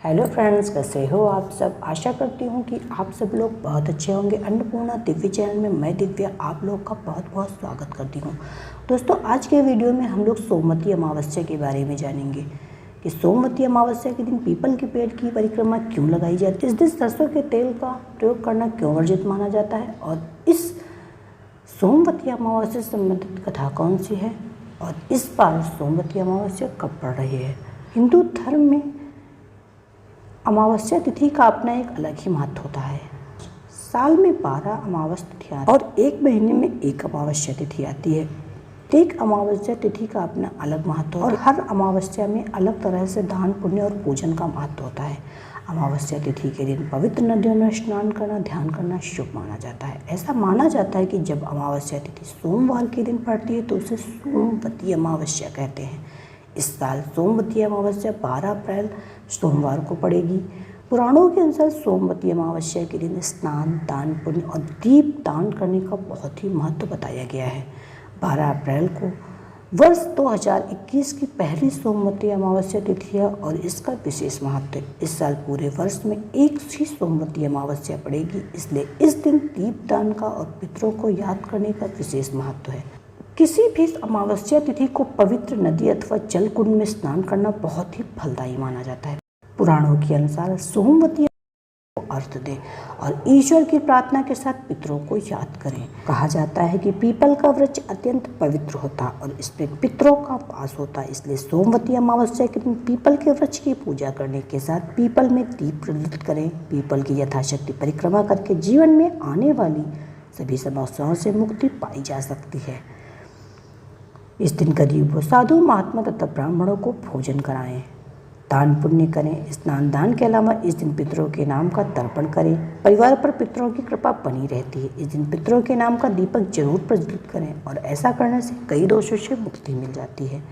Hello friends, कैसे हो आप सब। आशा करती हूँ कि आप सब लोग बहुत अच्छे होंगे। अन्नपूर्णा दिव्य चैनल में मैं दिव्या आप लोग का बहुत बहुत स्वागत करती हूँ। दोस्तों, आज के वीडियो में हम लोग सोमवती अमावस्या के बारे में जानेंगे कि सोमवती अमावस्या के दिन पीपल के पेड़ की परिक्रमा क्यों लगाई जाती है, इस दिन सरसों के तेल का प्रयोग करना क्यों वर्जित माना जाता है, और इस सोमवती अमावस्या से संबंधित कथा कौन सी है, और इस बार सोमवती अमावस्या कब पड़ रही है। हिंदू धर्म में अमावस्या तिथि का अपना एक अलग ही महत्व होता है। साल में 12 अमावस्या तिथियां और एक महीने में एक अमावस्या तिथि आती है। एक अमावस्या तिथि का अपना अलग महत्व और हर अमावस्या में अलग तरह से दान पुण्य और पूजन का महत्व होता है। अमावस्या तिथि के दिन पवित्र नदियों में स्नान करना, ध्यान करना शुभ माना जाता है। ऐसा माना जाता है कि जब अमावस्या तिथि सोमवार के दिन पड़ती है तो उसे सोमवती अमावस्या कहते हैं। इस साल सोमवती अमावस्या 12 अप्रैल सोमवार को पड़ेगी। पुराणों के अनुसार सोमवती अमावस्या के दिन स्नान, दान पुण्य और दीप दान करने का बहुत ही महत्व बताया गया है। 12 अप्रैल को वर्ष 2021 की पहली सोमवती अमावस्या तिथि है और इसका विशेष महत्व है। इस साल पूरे वर्ष में एक ही सोमवती अमावस्या पड़ेगी, इसलिए इस दिन दीप दान का और पितरों को याद करने का विशेष महत्व है। किसी भी अमावस्या तिथि को पवित्र नदी अथवा जल कुंड में स्नान करना बहुत ही फलदायी माना जाता है। पुराणों के अनुसार सोमवती को अर्थ दे और ईश्वर की प्रार्थना के साथ पितरों को याद करें। कहा जाता है कि पीपल का वृक्ष अत्यंत पवित्र होता और इसमें पितरों का वास होता, इसलिए सोमवती अमावस्या के दिन पीपल के वृक्ष की पूजा करने के साथ पीपल में दीप प्रज्वलित करें। पीपल की यथाशक्ति परिक्रमा करके जीवन में आने वाली सभी समस्याओं से मुक्ति पाई जा सकती है। इस दिन गरीबों, साधु, महात्मा तथा ब्राह्मणों को भोजन कराएं, दान पुण्य करें। स्नान दान के अलावा इस दिन पितरों के नाम का तर्पण करें। परिवार पर पितरों की कृपा बनी रहती है। इस दिन पितरों के नाम का दीपक जरूर प्रज्वलित करें और ऐसा करने से कई दोषों से मुक्ति मिल जाती है।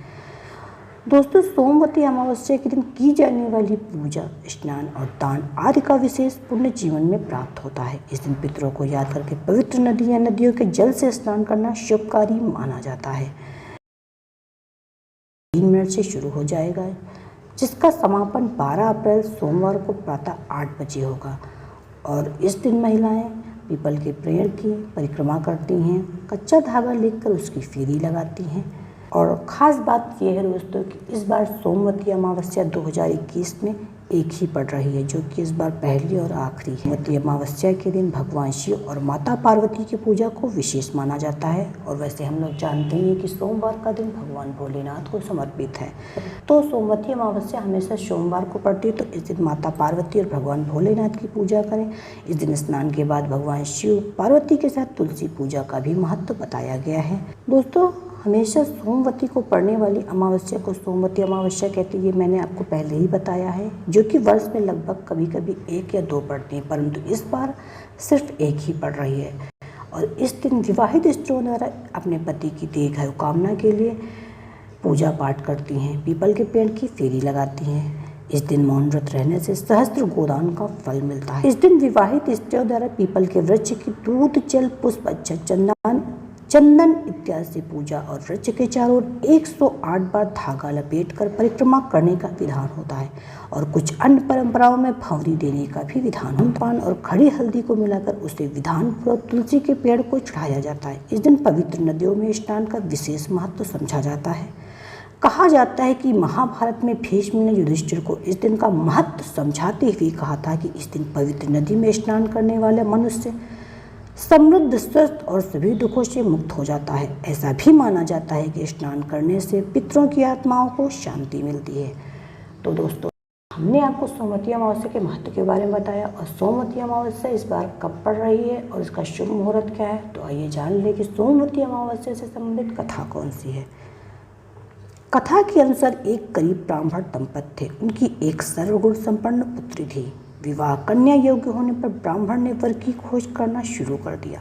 दोस्तों, सोमवती अमावस्या के दिन की जाने वाली पूजा, स्नान और दान आदि का विशेष पुण्य जीवन में प्राप्त होता है। इस दिन पितरों को याद करके पवित्र नदी या नदियों के जल से स्नान करना शुभकारी माना जाता है। 3 मिनट से शुरू हो जाएगा, जिसका समापन 12 अप्रैल सोमवार को प्रातः 8 बजे होगा। और इस दिन महिलाएं पीपल के पेड़ की परिक्रमा करती हैं, कच्चा धागा लेकर उसकी फेरी लगाती हैं। और ख़ास बात यह है दोस्तों कि इस बार सोमवती अमावस्या 2021 में एक ही पड़ रही है, जो कि इस बार पहली और आखिरी है। सोमवती अमावस्या के दिन भगवान शिव और माता पार्वती की पूजा को विशेष माना जाता है। और वैसे हम लोग जानते हैं कि सोमवार का दिन भगवान भोलेनाथ को समर्पित है, तो सोमवती अमावस्या हमेशा सोमवार को पड़ती है। तो इस दिन माता पार्वती और भगवान भोलेनाथ की पूजा करें। इस दिन स्नान के बाद भगवान शिव पार्वती के साथ तुलसी पूजा का भी महत्व बताया गया है। दोस्तों, हमेशा सोमवती को पड़ने वाली अमावस्या को सोमवती अमावस्या कहते हैं, ये मैंने आपको पहले ही बताया है, जो कि वर्ष में लगभग कभी कभी 1 या 2 पड़ती हैं, परंतु इस बार सिर्फ एक ही पड़ रही है। और इस दिन विवाहित स्त्रियों द्वारा अपने पति की दीर्घायु कामना के लिए पूजा पाठ करती हैं, पीपल के पेड़ की फेरी लगाती हैं। इस दिन मौन व्रत रहने से सहस्त्र गोदान का फल मिलता है। इस दिन विवाहित स्त्रियों द्वारा पीपल के वृक्ष की दूध, जल, पुष्प, अक्षत, चंदन इत्यादि से पूजा और वृक्ष के चारों ओर 108 बार धागा लपेटकर परिक्रमा करने का विधान होता है। और कुछ अन्य परंपराओं में भंवरी देने का भी विधान होता है। पान और खड़ी हल्दी को मिलाकर उसे विधानपूर्वक तुलसी के पेड़ को चढ़ाया जाता है। इस दिन पवित्र नदियों में स्नान का विशेष महत्व समझा जाता है। कहा जाता है कि महाभारत में भीष्म ने युधिष्ठिर को इस दिन का महत्व समझाते हुए कहा था कि इस दिन पवित्र नदी में स्नान करने वाले मनुष्य समृद्ध, स्वस्थ और सभी दुखों से मुक्त हो जाता है। ऐसा भी माना जाता है कि स्नान करने से पितरों की आत्माओं को शांति मिलती है। तो दोस्तों, हमने आपको सोमवती अमावस्या के महत्व के बारे में बताया, और सोमवती अमावस्या इस बार कब पड़ रही है और इसका शुभ मुहूर्त क्या है। तो आइए जान लें कि सोमवती अमावस्या से संबंधित कथा कौन सी है। कथा के अनुसार एक गरीब ब्राह्मण दंपत्ति थे। उनकी एक सर्वगुण संपन्न पुत्री थी। विवाह कन्या योग्य होने पर ब्राह्मण ने वर की खोज करना शुरू कर दिया,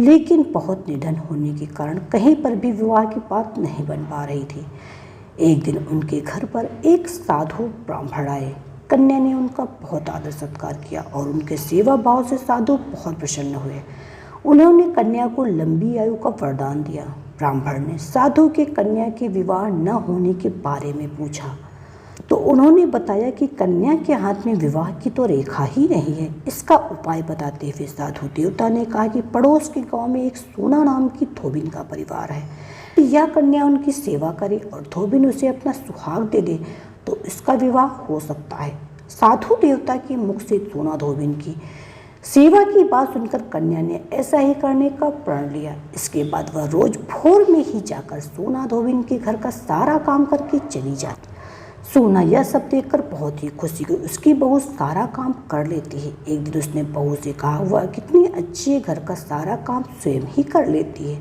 लेकिन बहुत निधन होने के कारण कहीं पर भी विवाह की बात नहीं बन पा रही थी। एक दिन उनके घर पर एक साधु ब्राह्मण आए। कन्या ने उनका बहुत आदर सत्कार किया और उनके सेवा भाव से साधु बहुत प्रसन्न हुए। उन्होंने कन्या को लंबी आयु का वरदान दिया। ब्राह्मण ने साधु के कन्या के विवाह न होने के बारे में पूछा तो उन्होंने बताया कि कन्या के हाथ में विवाह की तो रेखा ही नहीं है। इसका उपाय बताते हुए साधु देवता ने कहा कि पड़ोस के गांव में एक सोना नाम की धोबिन का परिवार है, यह कन्या उनकी सेवा करे और धोबिन उसे अपना सुहाग दे दे तो इसका विवाह हो सकता है। साधु देवता के मुख से सोना धोबिन की सेवा की बात सुनकर कन्या ने ऐसा ही करने का प्रण लिया। इसके बाद वह रोज भोर में ही जाकर सोना धोबिन के घर का सारा काम करके चली जाती। सोना यह सब देखकर बहुत ही खुशी हुई। उसकी बहू सारा काम कर लेती है। एक दिन उसने बहू से कहा वह कितनी अच्छी है, घर का सारा काम स्वयं ही कर लेती है।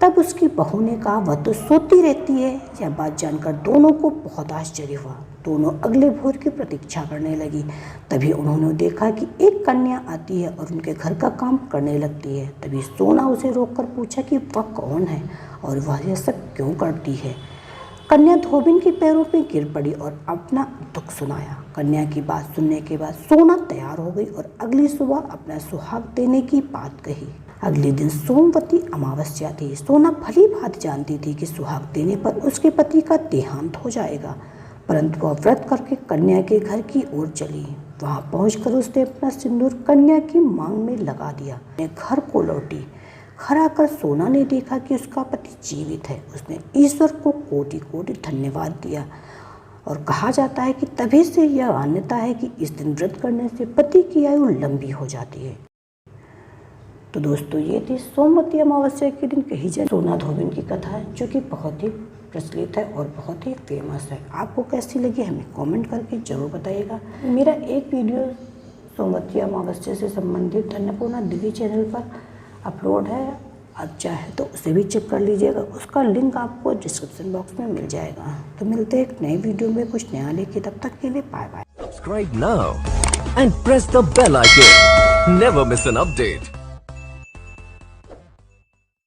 तब उसकी बहू ने कहा वह तो सोती रहती है। यह बात जानकर दोनों को बहुत आश्चर्य हुआ। दोनों अगले भोर की प्रतीक्षा करने लगी। तभी उन्होंने देखा कि एक कन्या आती है और उनके घर का काम करने लगती है। तभी सोना उसे रोककर पूछा कि वह कौन है और वह यह सब क्यों करती है। कन्या धोबिन के पैरों में गिर पड़ी और अपना दुख सुनाया। कन्या की बात सुनने के बाद सोना तैयार हो गई और अगली सुबह अपना सुहाग देने की बात कही। अगले दिन सोमवती अमावस्या थी। सोना भली भांति जानती थी कि सुहाग देने पर उसके पति का देहांत हो जाएगा, परंतु वह व्रत करके कन्या के घर की ओर चली। वहां पहुंचकर उसने अपना सिंदूर कन्या की मांग में लगा दिया। घर को लौटी। घर आकर सोना ने देखा कि उसका पति जीवित है। उसने ईश्वर को कोटि कोटि धन्यवाद दिया और कहा जाता है कि तभी से यह मान्यता है कि इस दिन व्रत करने से पति की आयु लंबी हो जाती है। तो दोस्तों ये थी सोमवती अमावस्या के दिन कही जाए सोना धोबिन की कथा, जो कि बहुत ही प्रचलित है और बहुत ही फेमस है। आपको कैसी लगी हमें कमेंट करके जरूर बताइएगा। मेरा एक वीडियो सोमवती अमावस्या से संबंधित अन्नपूर्णा दीदी चैनल पर अपलोड है, आप चाहे तो उसे भी चेक कर लीजिएगा। उसका लिंक आपको डिस्क्रिप्शन बॉक्स में मिल जाएगा। तो मिलते हैं एक नए वीडियो में कुछ नया लेके, तब तक के लिए bye bye. Subscribe now and press the bell icon. Never miss an update.